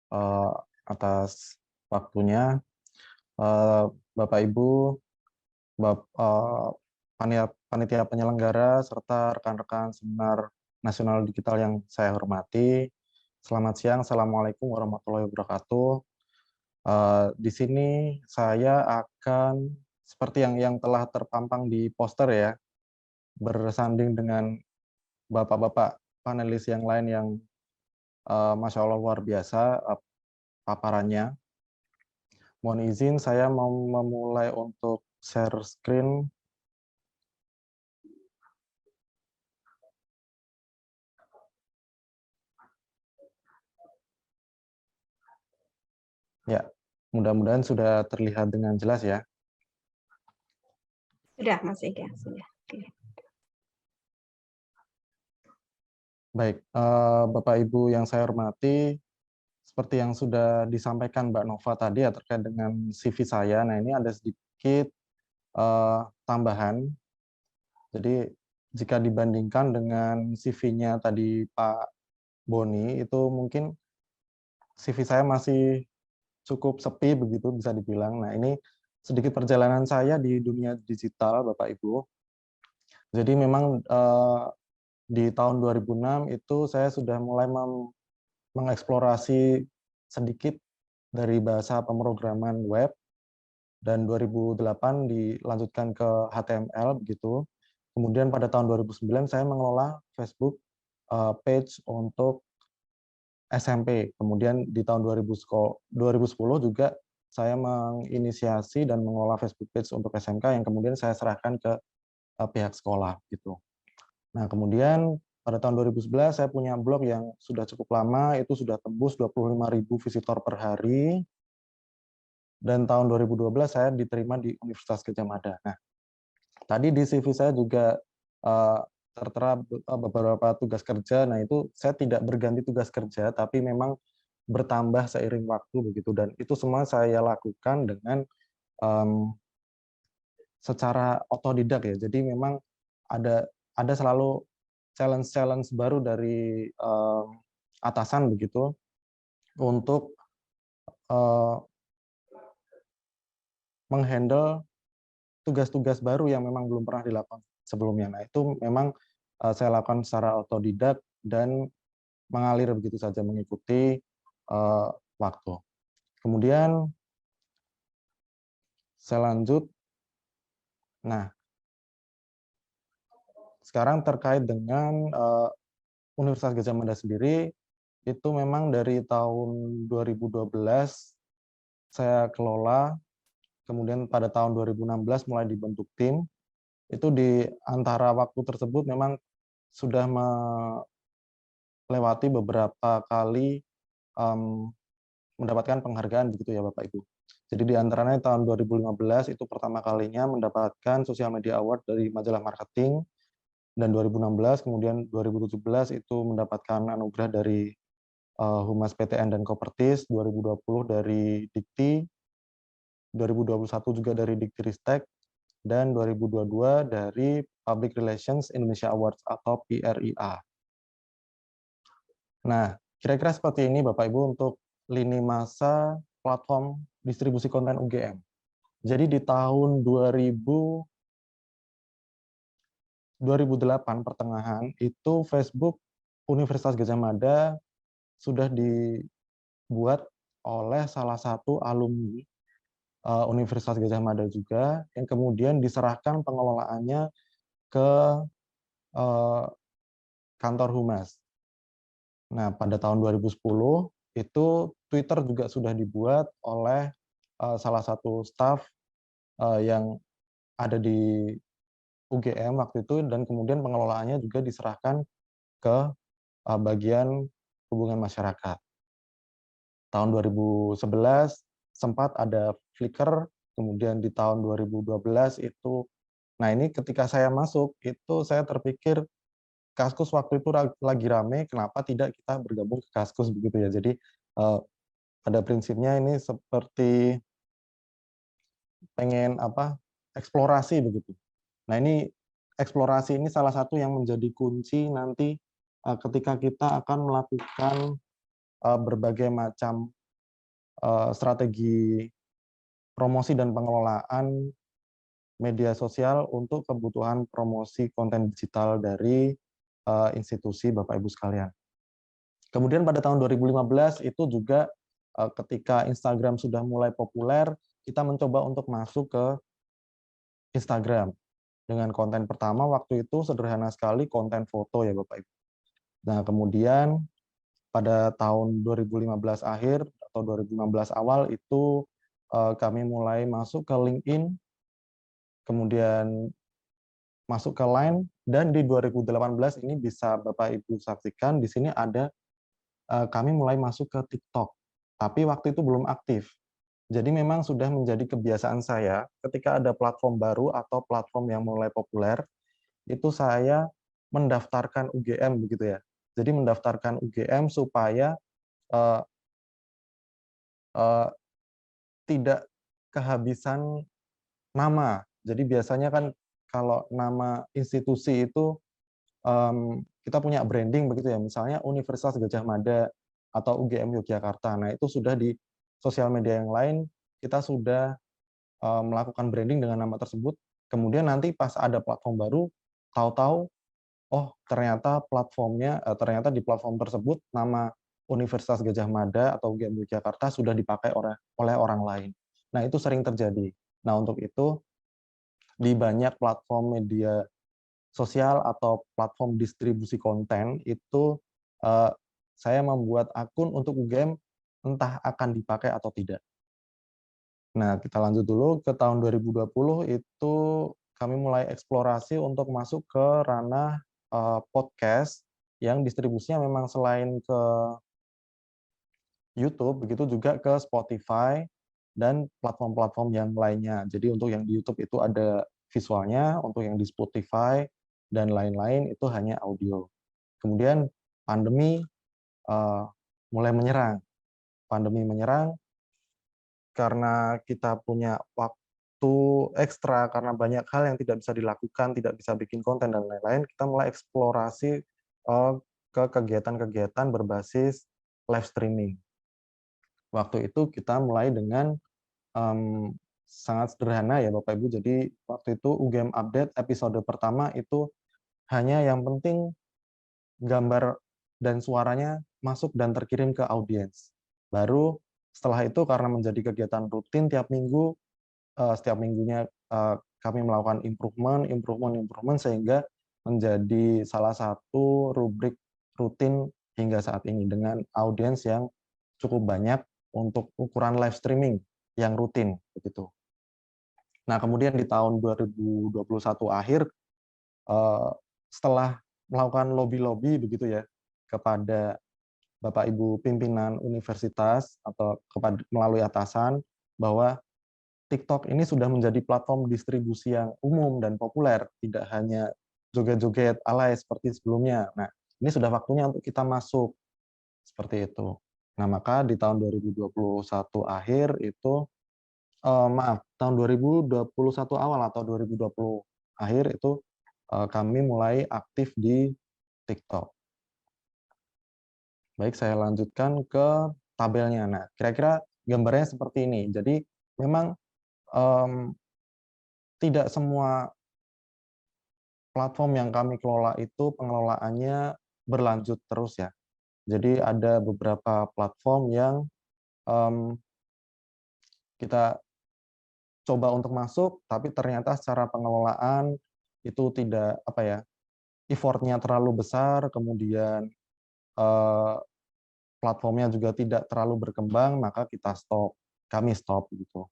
eh, atas waktunya. Eh, Bapak Ibu, panitia penyelenggara serta rekan-rekan seminar nasional digital yang saya hormati. Selamat siang, Assalamualaikum warahmatullahi wabarakatuh. Di sini saya akan seperti yang telah terpampang di poster ya, bersanding dengan bapak-bapak panelis yang lain yang Masya Allah luar biasa paparannya. Mohon izin saya mau memulai untuk share screen. Ya, mudah-mudahan sudah terlihat dengan jelas ya. Sudah, Mas Ega, sudah. Oke. Baik, Bapak Ibu yang saya hormati, seperti yang sudah disampaikan Mbak Nova tadi ya terkait dengan CV saya. Nah, ini ada sedikit tambahan. Jadi jika dibandingkan dengan CV-nya tadi Pak Boni, itu mungkin CV saya masih cukup sepi begitu bisa dibilang. Nah, ini sedikit perjalanan saya di dunia digital, Bapak Ibu. Jadi memang di tahun 2006 itu saya sudah mulai mengeksplorasi sedikit dari bahasa pemrograman web, dan 2008 dilanjutkan ke HTML begitu. Kemudian pada tahun 2009 saya mengelola Facebook page untuk SMP. Kemudian di tahun 2010 juga saya menginisiasi dan mengelola Facebook page untuk SMK yang kemudian saya serahkan ke pihak sekolah gitu. Nah, kemudian pada tahun 2011 saya punya blog yang sudah cukup lama, itu sudah tembus 25.000 visitor per hari. Dan tahun 2012 saya diterima di Universitas Gadjah Mada. Nah, tadi di CV saya juga tertera beberapa tugas kerja. Nah, itu saya tidak berganti tugas kerja, tapi memang bertambah seiring waktu begitu. Dan itu semua saya lakukan dengan secara otodidak ya. Jadi memang ada selalu challenge baru dari atasan begitu untuk menghandle tugas-tugas baru yang memang belum pernah dilakukan sebelumnya. Nah, itu memang saya lakukan secara otodidak dan mengalir begitu saja mengikuti waktu. Kemudian saya lanjut. Nah, sekarang terkait dengan Universitas Gadjah Mada sendiri, itu memang dari tahun 2012 saya kelola, kemudian pada tahun 2016 mulai dibentuk tim. Itu di antara waktu tersebut memang sudah melewati beberapa kali mendapatkan penghargaan begitu ya Bapak Ibu. Jadi di antaranya tahun 2015 itu pertama kalinya mendapatkan Social Media Award dari majalah marketing, dan 2016, kemudian 2017 itu mendapatkan anugerah dari Humas PTN dan Kopertis, 2020 dari Dikti, 2021 juga dari Diktiristek, dan 2022 dari Public Relations Indonesia Awards atau PRIA. Nah, kira-kira seperti ini Bapak Ibu untuk lini masa platform distribusi konten UGM. Jadi di tahun 2008 pertengahan itu Facebook Universitas Gadjah Mada sudah dibuat oleh salah satu alumni Universitas Gadjah Mada juga, yang kemudian diserahkan pengelolaannya ke kantor Humas. Nah, pada tahun 2010 itu Twitter juga sudah dibuat oleh salah satu staf yang ada di UGM waktu itu, dan kemudian pengelolaannya juga diserahkan ke bagian hubungan masyarakat. Tahun 2011 sempat ada Flickr, kemudian di tahun 2012 itu, nah ini ketika saya masuk, itu saya terpikir Kaskus waktu itu lagi rame, kenapa tidak kita bergabung ke Kaskus begitu ya. Jadi pada prinsipnya ini seperti pengen eksplorasi begitu. Nah ini eksplorasi ini salah satu yang menjadi kunci nanti ketika kita akan melakukan berbagai macam strategi promosi dan pengelolaan media sosial untuk kebutuhan promosi konten digital dari institusi Bapak Ibu sekalian. Kemudian pada tahun 2015 itu juga ketika Instagram sudah mulai populer, kita mencoba untuk masuk ke Instagram dengan konten pertama waktu itu sederhana sekali, konten foto ya Bapak Ibu. Nah, kemudian pada tahun 2015 akhir atau 2016 awal itu kami mulai masuk ke LinkedIn, kemudian masuk ke Line, dan di 2018 ini bisa Bapak Ibu saksikan di sini ada kami mulai masuk ke TikTok. Tapi waktu itu belum aktif. Jadi memang sudah menjadi kebiasaan saya ketika ada platform baru atau platform yang mulai populer, itu saya mendaftarkan UGM begitu ya. Jadi mendaftarkan UGM supaya eh, eh, tidak kehabisan nama. Jadi biasanya kan kalau nama institusi itu kita punya branding begitu ya, misalnya Universitas Gadjah Mada atau UGM Yogyakarta. Nah, itu sudah di sosial media yang lain kita sudah melakukan branding dengan nama tersebut. Kemudian nanti pas ada platform baru, tahu-tahu oh ternyata platformnya ternyata di platform tersebut nama Universitas Gadjah Mada atau UGM Yogyakarta sudah dipakai oleh orang lain. Nah, itu sering terjadi. Nah, untuk itu di banyak platform media sosial atau platform distribusi konten itu eh, saya membuat akun untuk UGM entah akan dipakai atau tidak. Nah, kita lanjut dulu ke tahun 2020 itu kami mulai eksplorasi untuk masuk ke ranah podcast yang distribusinya memang selain ke YouTube, begitu juga ke Spotify dan platform-platform yang lainnya. Jadi untuk yang di YouTube itu ada visualnya, untuk yang di Spotify dan lain-lain itu hanya audio. Kemudian pandemi mulai menyerang. Pandemi menyerang karena kita punya waktu ekstra, karena banyak hal yang tidak bisa dilakukan, tidak bisa bikin konten dan lain-lain, kita mulai eksplorasi ke kegiatan-kegiatan berbasis live streaming. Waktu itu kita mulai dengan sangat sederhana ya Bapak Ibu. Jadi waktu itu UGM Update episode pertama itu hanya yang penting gambar dan suaranya masuk dan terkirim ke audiens. Baru setelah itu karena menjadi kegiatan rutin tiap minggu, setiap minggunya kami melakukan improvement sehingga menjadi salah satu rubrik rutin hingga saat ini dengan audiens yang cukup banyak untuk ukuran live streaming yang rutin begitu. Nah, kemudian di tahun 2021 akhir setelah melakukan lobby-lobby begitu ya kepada Bapak Ibu pimpinan universitas atau melalui atasan bahwa TikTok ini sudah menjadi platform distribusi yang umum dan populer, tidak hanya joget-joget alay seperti sebelumnya. Nah, ini sudah waktunya untuk kita masuk seperti itu. Nah, maka di tahun 2021 akhir itu tahun 2021 awal atau 2020 akhir itu kami mulai aktif di TikTok. Baik, saya lanjutkan ke tabelnya. Nah, kira-kira gambarnya seperti ini. Jadi memang tidak semua platform yang kami kelola itu pengelolaannya berlanjut terus ya. Jadi ada beberapa platform yang kita coba untuk masuk, tapi ternyata secara pengelolaan itu tidak apa ya, effortnya terlalu besar, kemudian platformnya juga tidak terlalu berkembang, maka kita stop, kami stop gitu.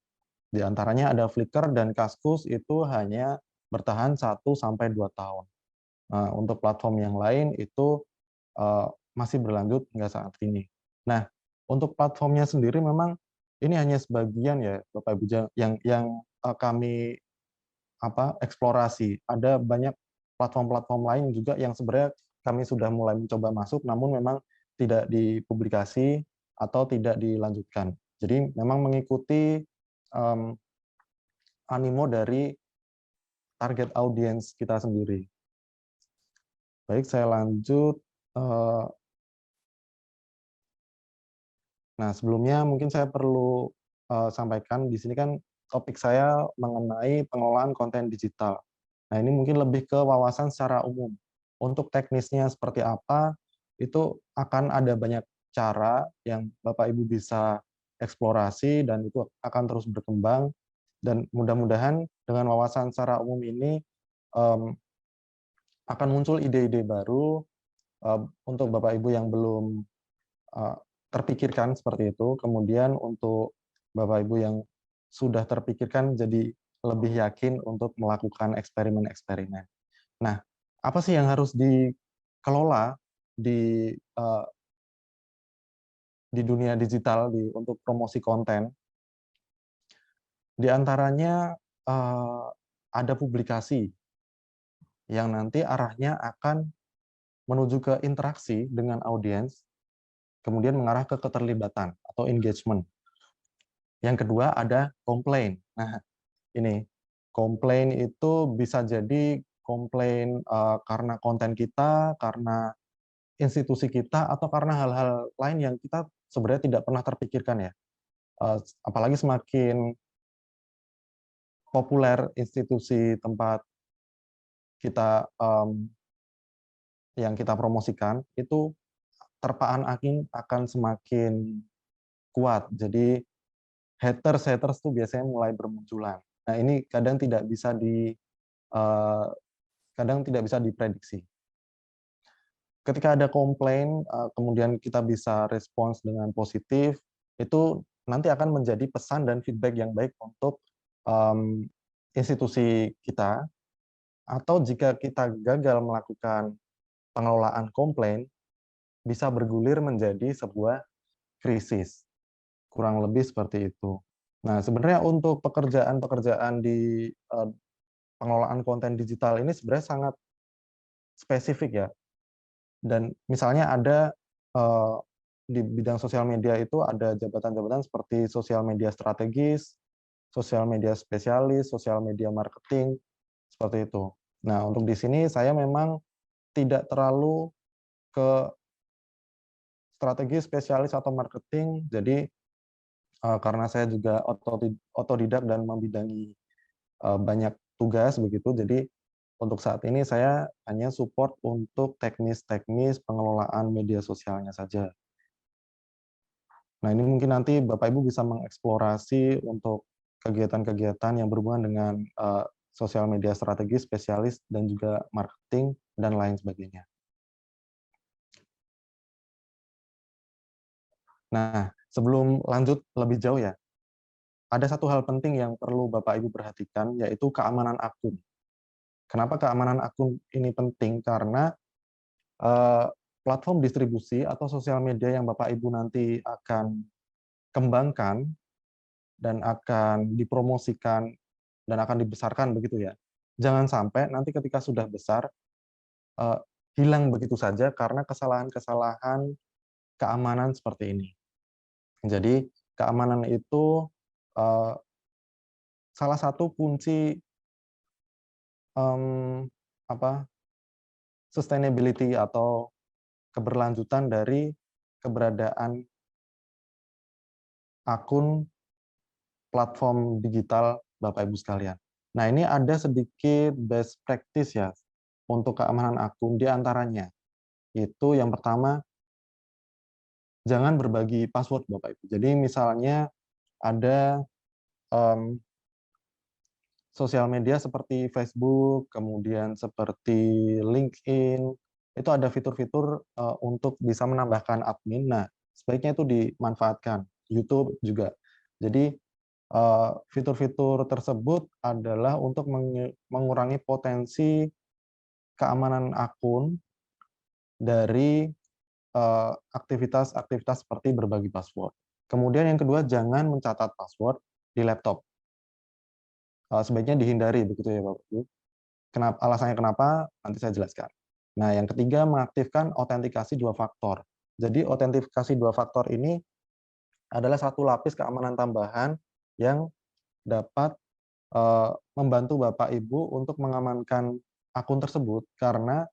Di antaranya ada Flickr dan Kaskus itu hanya bertahan 1 sampai 2 tahun. Nah, untuk platform yang lain itu masih berlanjut hingga saat ini. Nah, untuk platformnya sendiri memang ini hanya sebagian ya Bapak Ibu yang kami eksplorasi. Ada banyak platform-platform lain juga yang sebenarnya kami sudah mulai mencoba masuk, namun memang tidak dipublikasi atau tidak dilanjutkan. Jadi memang mengikuti animo dari target audiens kita sendiri. Baik, saya lanjut. Nah, sebelumnya mungkin saya perlu sampaikan di sini kan topik saya mengenai pengelolaan konten digital. Nah, ini mungkin lebih ke wawasan secara umum. Untuk teknisnya seperti apa, itu akan ada banyak cara yang Bapak Ibu bisa eksplorasi dan itu akan terus berkembang dan mudah-mudahan dengan wawasan secara umum ini em, akan muncul ide-ide baru untuk Bapak Ibu yang belum eh, terpikirkan seperti itu. Kemudian untuk Bapak Ibu yang sudah terpikirkan jadi lebih yakin untuk melakukan eksperimen-eksperimen. Nah, apa sih yang harus dikelola di di dunia digital untuk promosi konten? Di antaranya ada publikasi yang nanti arahnya akan menuju ke interaksi dengan audiens, kemudian mengarah ke keterlibatan atau engagement. Yang kedua ada komplain. Nah, ini komplain itu bisa jadi komplain karena konten kita, karena institusi kita, atau karena hal-hal lain yang kita sebenarnya tidak pernah terpikirkan ya. Apalagi semakin populer institusi tempat kita yang kita promosikan, itu terpaan angin akan semakin kuat. Jadi haters tuh biasanya mulai bermunculan. Nah, ini eh, kadang tidak bisa diprediksi. Ketika ada komplain, kemudian kita bisa respons dengan positif, itu nanti akan menjadi pesan dan feedback yang baik untuk institusi kita. Atau jika kita gagal melakukan pengelolaan komplain, bisa bergulir menjadi sebuah krisis. Kurang lebih seperti itu. Nah, sebenarnya untuk pekerjaan-pekerjaan di pengelolaan konten digital ini sebenarnya sangat spesifik ya. Dan misalnya ada di bidang sosial media itu ada jabatan-jabatan seperti sosial media strategis, sosial media spesialis, sosial media marketing, seperti itu. Nah, untuk di sini saya memang tidak terlalu ke strategi spesialis atau marketing, jadi karena saya juga otodidak dan membidangi banyak tugas begitu, jadi untuk saat ini saya hanya support untuk teknis-teknis pengelolaan media sosialnya saja. Nah, ini mungkin nanti Bapak Ibu bisa mengeksplorasi untuk kegiatan-kegiatan yang berhubungan dengan sosial media strategis, spesialis, dan juga marketing, dan lain sebagainya. Nah, sebelum lanjut lebih jauh ya, ada satu hal penting yang perlu Bapak Ibu perhatikan, yaitu keamanan akun. Kenapa keamanan akun ini penting? Karena platform distribusi atau sosial media yang Bapak Ibu nanti akan kembangkan dan akan dipromosikan dan akan dibesarkan begitu ya. Jangan sampai nanti ketika sudah besar eh, hilang begitu saja karena kesalahan-kesalahan keamanan seperti ini. Jadi keamanan itu eh, salah satu kunci em, apa sustainability atau keberlanjutan dari keberadaan akun platform digital Bapak Ibu sekalian. Nah, ini ada sedikit best practice ya untuk keamanan akun, di antaranya itu yang pertama, jangan berbagi password Bapak Ibu. Jadi misalnya ada um, sosial media seperti Facebook, kemudian seperti LinkedIn, itu ada fitur-fitur untuk bisa menambahkan admin. Nah, sebaiknya itu dimanfaatkan. YouTube juga. Jadi fitur-fitur tersebut adalah untuk mengurangi potensi keamanan akun dari aktivitas-aktivitas seperti berbagi password. Kemudian yang kedua, jangan mencatat password di laptop. Sebaiknya dihindari begitu ya Bapak Ibu. Alasannya kenapa? Nanti saya jelaskan. Nah, yang ketiga, mengaktifkan autentikasi dua faktor. Jadi autentikasi dua faktor ini adalah satu lapis keamanan tambahan yang dapat membantu Bapak Ibu untuk mengamankan akun tersebut, karena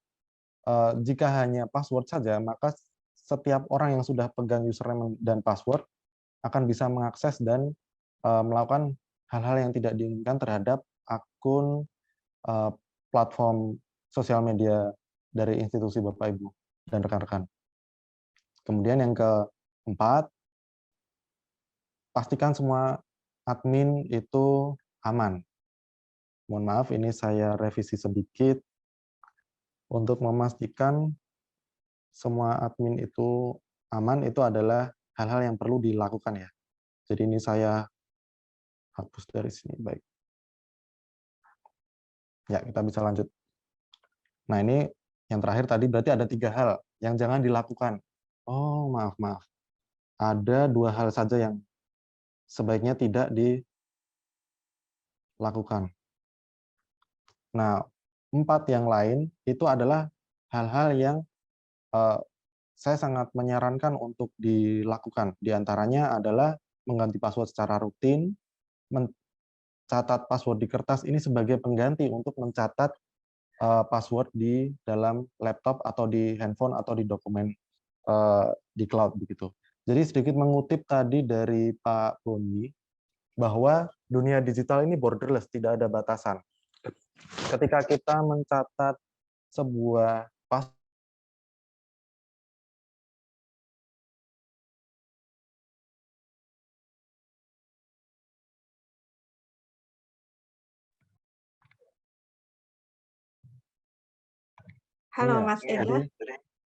jika hanya password saja, maka setiap orang yang sudah pegang username dan password akan bisa mengakses dan melakukan hal-hal yang tidak diinginkan terhadap akun platform sosial media dari institusi Bapak Ibu dan rekan-rekan. Kemudian yang keempat, pastikan semua admin itu aman. Mohon maaf, ini saya revisi sedikit untuk memastikan semua admin itu aman. Itu adalah hal-hal yang perlu dilakukan ya. Jadi ini saya hapus dari sini. Baik. Ya, kita bisa lanjut. Nah, ini yang terakhir tadi berarti ada 3 hal yang jangan dilakukan. Oh, maaf, maaf. Ada 2 hal saja yang sebaiknya tidak dilakukan. Nah, 4 yang lain itu adalah hal-hal yang saya sangat menyarankan untuk dilakukan. Di antaranya adalah mengganti password secara rutin, mencatat password di kertas ini sebagai pengganti untuk mencatat password di dalam laptop atau di handphone atau di dokumen di cloud begitu. Jadi sedikit mengutip tadi dari Pak Boni bahwa dunia digital ini borderless, tidak ada batasan. Ketika kita mencatat sebuah password, Halo Mas Ega.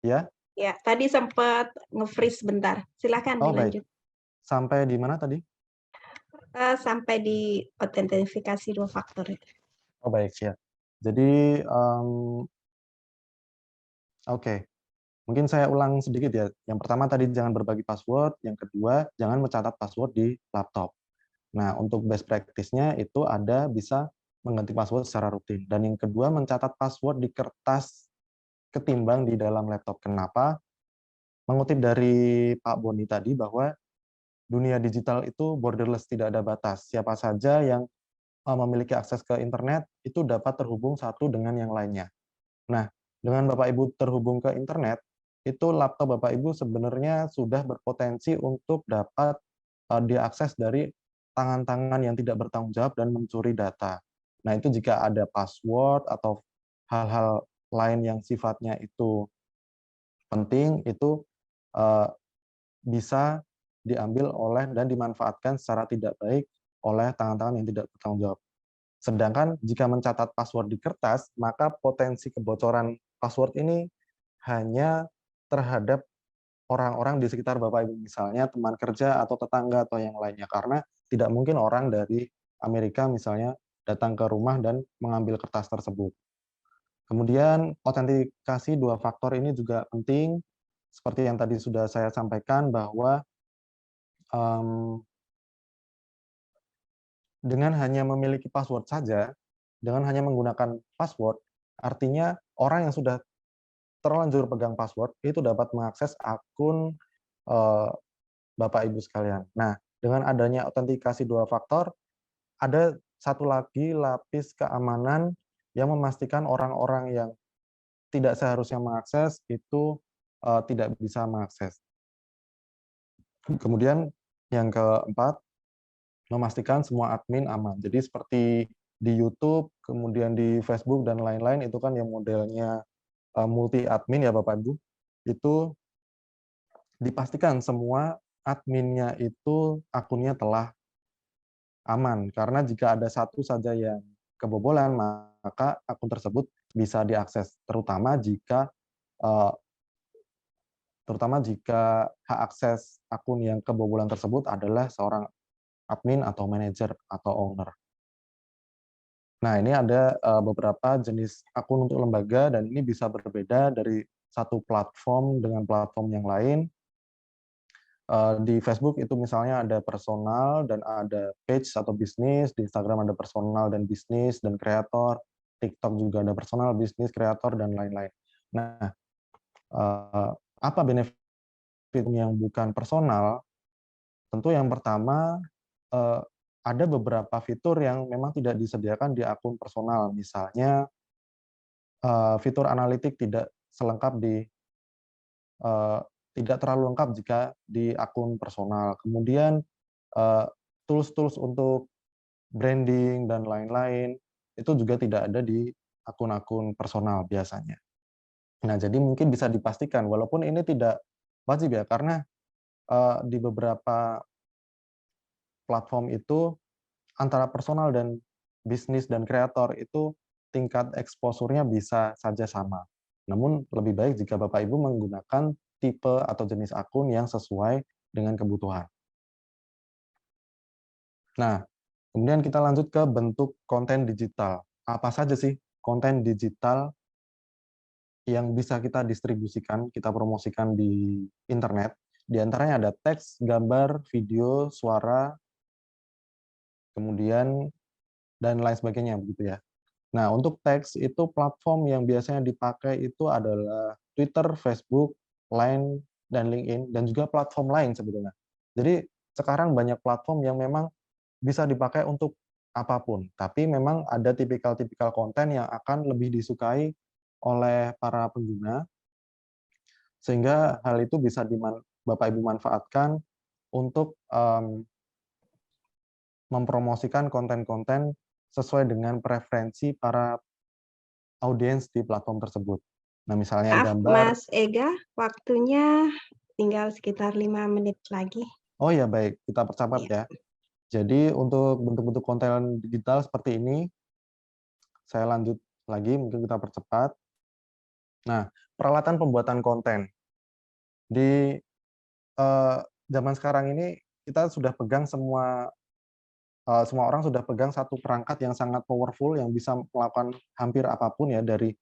ya. Ya, tadi sempat nge-freeze bentar. Silakan Oh baik. dilanjut. Sampai di mana tadi? Sampai di autentifikasi 2 faktor itu. Oh baik, ya. Jadi oke. Mungkin saya ulang sedikit ya. Yang pertama tadi jangan berbagi password, yang kedua jangan mencatat password di laptop. Nah, untuk best practice-nya itu ada bisa mengganti password secara rutin. Dan yang kedua mencatat password di kertas ketimbang di dalam laptop. Kenapa? Mengutip dari Pak Boni tadi bahwa dunia digital itu borderless, tidak ada batas. Siapa saja yang memiliki akses ke internet itu dapat terhubung satu dengan yang lainnya. Nah, dengan Bapak Ibu terhubung ke internet, itu laptop Bapak Ibu sebenarnya sudah berpotensi untuk dapat diakses dari tangan-tangan yang tidak bertanggung jawab dan mencuri data. Nah, itu jika ada password atau hal-hal lain yang sifatnya itu penting, itu eh, bisa diambil oleh dan dimanfaatkan secara tidak baik oleh tangan-tangan yang tidak bertanggung jawab. Sedangkan jika mencatat password di kertas, maka potensi kebocoran password ini hanya terhadap orang-orang di sekitar Bapak Ibu, misalnya teman kerja atau tetangga atau yang lainnya. Karena tidak mungkin orang dari Amerika misalnya datang ke rumah dan mengambil kertas tersebut. Kemudian autentikasi 2 faktor ini juga penting, seperti yang tadi sudah saya sampaikan bahwa dengan hanya memiliki password saja, dengan hanya menggunakan password, artinya orang yang sudah terlanjur pegang password itu dapat mengakses akun Bapak Ibu sekalian. Nah, dengan adanya autentikasi 2 faktor, ada satu lagi lapis keamanan yang memastikan orang-orang yang tidak seharusnya mengakses itu tidak bisa mengakses. Kemudian yang keempat, memastikan semua admin aman. Jadi seperti di YouTube, kemudian di Facebook dan lain-lain itu kan yang modelnya multi admin ya Bapak Ibu, itu dipastikan semua adminnya itu akunnya telah aman. Karena jika ada satu saja yang kebobolan, maka akun tersebut bisa diakses, eh, terutama jika hak akses akun yang kebobolan tersebut adalah seorang admin atau manajer atau owner. Nah, ini ada beberapa jenis akun untuk lembaga dan ini bisa berbeda dari satu platform dengan platform yang lain. Di Facebook itu misalnya ada personal dan ada page atau bisnis, di Instagram ada personal dan bisnis dan kreator, TikTok juga ada personal, bisnis, kreator, dan lain-lain. Nah, apa benefit yang bukan personal? Tentu yang pertama, ada beberapa fitur yang memang tidak disediakan di akun personal. Misalnya, fitur analitik tidak selengkap di tidak terlalu lengkap jika di akun personal. Kemudian tools-tools untuk branding dan lain-lain itu juga tidak ada di akun-akun personal biasanya. Nah, jadi mungkin bisa dipastikan walaupun ini tidak wajib ya, karena di beberapa platform itu antara personal dan bisnis dan kreator itu tingkat exposure-nya bisa saja sama. Namun lebih baik jika Bapak Ibu menggunakan tipe atau jenis akun yang sesuai dengan kebutuhan. Nah, kemudian kita lanjut ke bentuk konten digital. Apa saja sih konten digital yang bisa kita distribusikan, kita promosikan di internet? Di antaranya ada teks, gambar, video, suara, kemudian dan lain sebagainya begitu ya. Nah, untuk teks itu platform yang biasanya dipakai itu adalah Twitter, Facebook, Line, dan LinkedIn, dan juga platform lain sebetulnya. Jadi sekarang banyak platform yang memang bisa dipakai untuk apapun, tapi memang ada tipikal-tipikal konten yang akan lebih disukai oleh para pengguna, sehingga hal itu bisa Bapak Ibu manfaatkan untuk mempromosikan konten-konten sesuai dengan preferensi para audiens di platform tersebut. Nah, misalnya Maaf gambar. Mas Ega, waktunya tinggal sekitar 5 menit lagi. Oh ya, baik, kita percepat Ya. ya. Jadi untuk bentuk-bentuk konten digital seperti ini, saya lanjut lagi, mungkin kita percepat. Nah, peralatan pembuatan konten. Di zaman sekarang ini, kita sudah pegang semua orang sudah pegang satu perangkat yang sangat powerful yang bisa melakukan hampir apapun ya, dari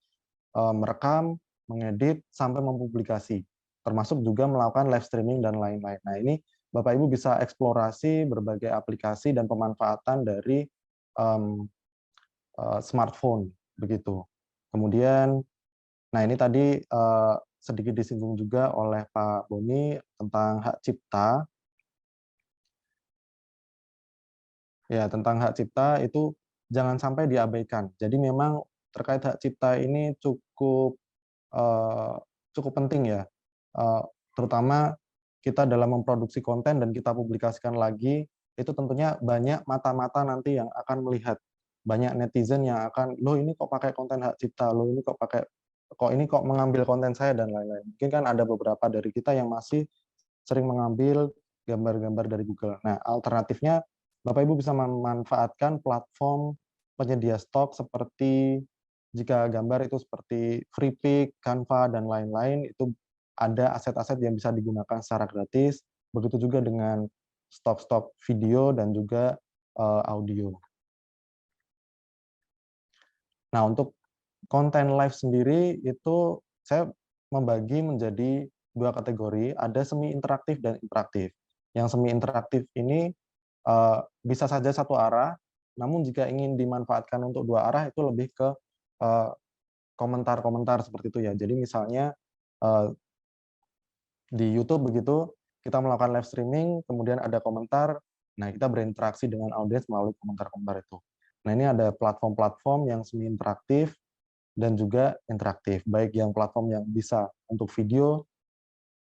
merekam, mengedit, sampai mempublikasi, termasuk juga melakukan live streaming dan lain-lain. Nah, ini Bapak Ibu bisa eksplorasi berbagai aplikasi dan pemanfaatan dari smartphone begitu. Kemudian, nah ini tadi sedikit disinggung juga oleh Pak Boni tentang hak cipta. Ya, tentang hak cipta itu jangan sampai diabaikan. Jadi memang terkait hak cipta ini cukup penting ya, terutama kita dalam memproduksi konten dan kita publikasikan lagi, itu tentunya banyak mata-mata nanti yang akan melihat, banyak netizen yang akan, "Loh ini kok pakai konten hak cipta, loh ini kok mengambil konten saya," dan lain-lain. Mungkin kan ada beberapa dari kita yang masih sering mengambil gambar-gambar dari Google. Nah, alternatifnya Bapak Ibu bisa memanfaatkan platform penyedia stok seperti jika gambar itu seperti Freepik, Canva, dan lain-lain, itu ada aset-aset yang bisa digunakan secara gratis, begitu juga dengan stok-stok video dan juga audio. Nah, untuk konten live sendiri itu saya membagi menjadi 2 kategori, ada semi interaktif dan interaktif. Yang semi interaktif ini bisa saja satu arah, namun jika ingin dimanfaatkan untuk 2 arah itu lebih ke eee, komentar-komentar seperti itu ya. Jadi misalnya eee, di YouTube begitu, kita melakukan live streaming, kemudian ada komentar, nah kita berinteraksi dengan audiens melalui komentar-komentar itu. Nah, ini ada platform-platform yang semi interaktif dan juga interaktif, baik yang platform yang bisa untuk video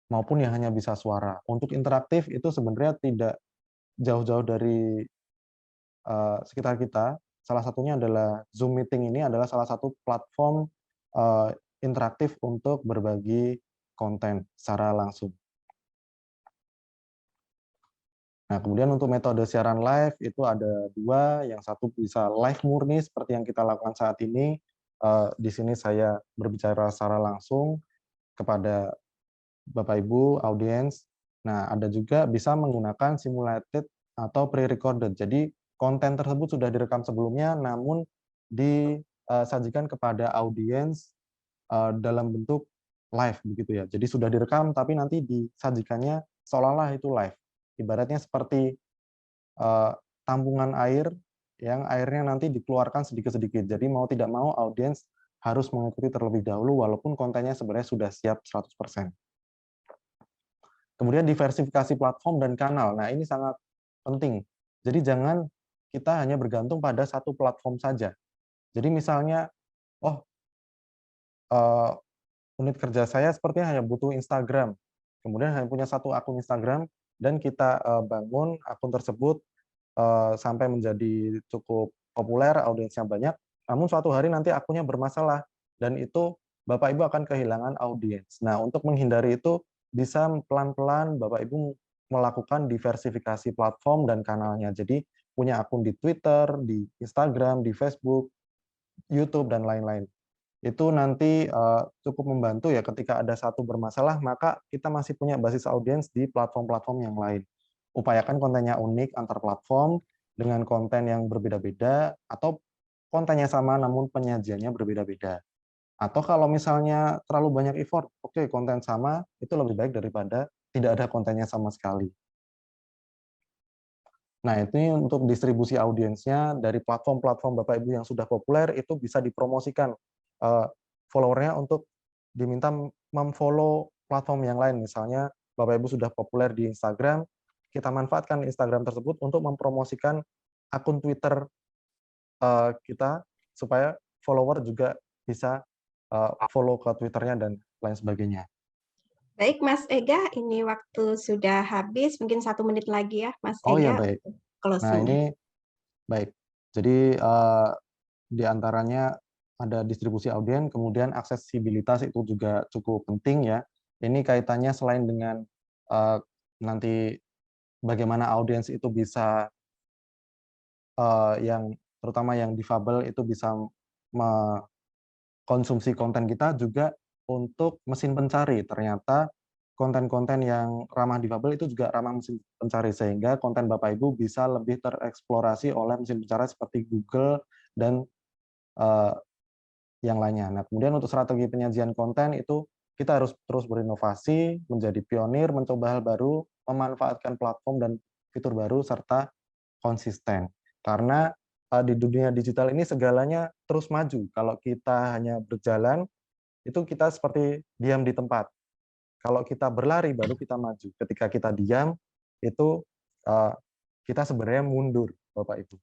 maupun yang hanya bisa suara. Untuk interaktif itu sebenarnya tidak jauh-jauh dari sekitar kita. Salah satunya adalah Zoom Meeting, ini adalah salah satu platform interaktif untuk berbagi konten secara langsung. Nah, kemudian untuk metode siaran live itu ada 2, yang satu bisa live murni seperti yang kita lakukan saat ini, di sini saya berbicara secara langsung kepada Bapak Ibu audiens. Nah, ada juga bisa menggunakan simulated atau pre-recorded. Jadi konten tersebut sudah direkam sebelumnya namun disajikan kepada audiens dalam bentuk live begitu ya. Jadi sudah direkam tapi nanti disajikannya seolah-olah itu live. Ibaratnya seperti tampungan air yang airnya nanti dikeluarkan sedikit-sedikit. Jadi mau tidak mau audiens harus mengikuti terlebih dahulu walaupun kontennya sebenarnya sudah siap 100%. Kemudian diversifikasi platform dan kanal. Nah, ini sangat penting. Jadi jangan kita hanya bergantung pada satu platform saja. Jadi misalnya, oh, unit kerja saya sepertinya hanya butuh Instagram. kemudian hanya punya satu akun Instagram, dan kita bangun akun tersebut sampai menjadi cukup populer, audiensnya banyak, namun suatu hari nanti akunnya bermasalah, dan itu Bapak Ibu akan kehilangan audiens. Nah, untuk menghindari itu, bisa pelan-pelan Bapak Ibu melakukan diversifikasi platform dan kanalnya. Jadi, punya akun di Twitter, di Instagram, di Facebook, YouTube, dan lain-lain. Itu nanti cukup membantu ya ketika ada satu bermasalah, maka kita masih punya basis audiens di platform-platform yang lain. Upayakan kontennya unik antar platform dengan konten yang berbeda-beda, atau kontennya sama namun penyajiannya berbeda-beda. Atau kalau misalnya terlalu banyak effort, oke, konten sama itu lebih baik daripada tidak ada kontennya sama sekali. Nah, ini untuk distribusi audiensnya dari platform-platform Bapak Ibu yang sudah populer, itu bisa dipromosikan follower-nya untuk diminta mem-follow platform yang lain. Misalnya Bapak Ibu sudah populer di Instagram, kita manfaatkan Instagram tersebut untuk mempromosikan akun Twitter kita, supaya follower juga bisa follow ke Twitter-nya dan lain sebagainya. Baik, Mas Ega, ini waktu sudah habis, mungkin 1 menit lagi ya, Mas Oh ya, Ega, baik. untuk Nah, closing-nya. ini baik. Jadi di antaranya ada distribusi audiens, kemudian aksesibilitas itu juga cukup penting ya. Ini kaitannya selain dengan nanti bagaimana audiens itu bisa yang terutama yang difabel itu bisa mengkonsumsi konten kita, juga untuk mesin pencari. Ternyata konten-konten yang ramah difabel itu juga ramah mesin pencari, sehingga konten Bapak Ibu bisa lebih tereksplorasi oleh mesin pencari seperti Google dan yang lainnya. Nah, kemudian untuk strategi penyajian konten itu kita harus terus berinovasi, menjadi pionir, mencoba hal baru, memanfaatkan platform dan fitur baru, serta konsisten. Karena di dunia digital ini segalanya terus maju. Kalau kita hanya berjalan, itu kita seperti diam di tempat. Kalau kita berlari, baru kita maju. Ketika kita diam, itu kita sebenarnya mundur, Bapak Ibu.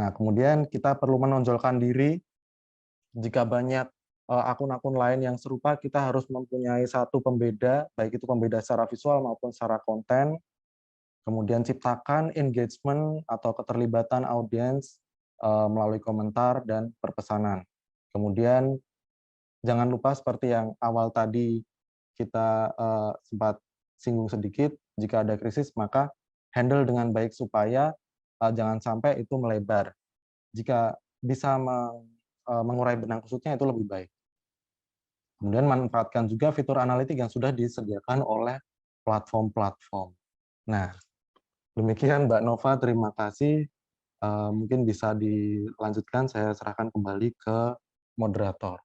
Nah, kemudian kita perlu menonjolkan diri. Jika banyak akun-akun lain yang serupa, kita harus mempunyai satu pembeda, baik itu pembeda secara visual maupun secara konten. Kemudian ciptakan engagement atau keterlibatan audiens melalui komentar dan perpesanan. Kemudian jangan lupa seperti yang awal tadi kita sempat singgung sedikit, jika ada krisis maka handle dengan baik supaya jangan sampai itu melebar. Jika bisa mengurai benang kusutnya itu lebih baik. Kemudian manfaatkan juga fitur analitik yang sudah disediakan oleh platform-platform. Nah, demikian Mbak Nova, terima kasih. Mungkin bisa dilanjutkan, saya serahkan kembali ke moderator.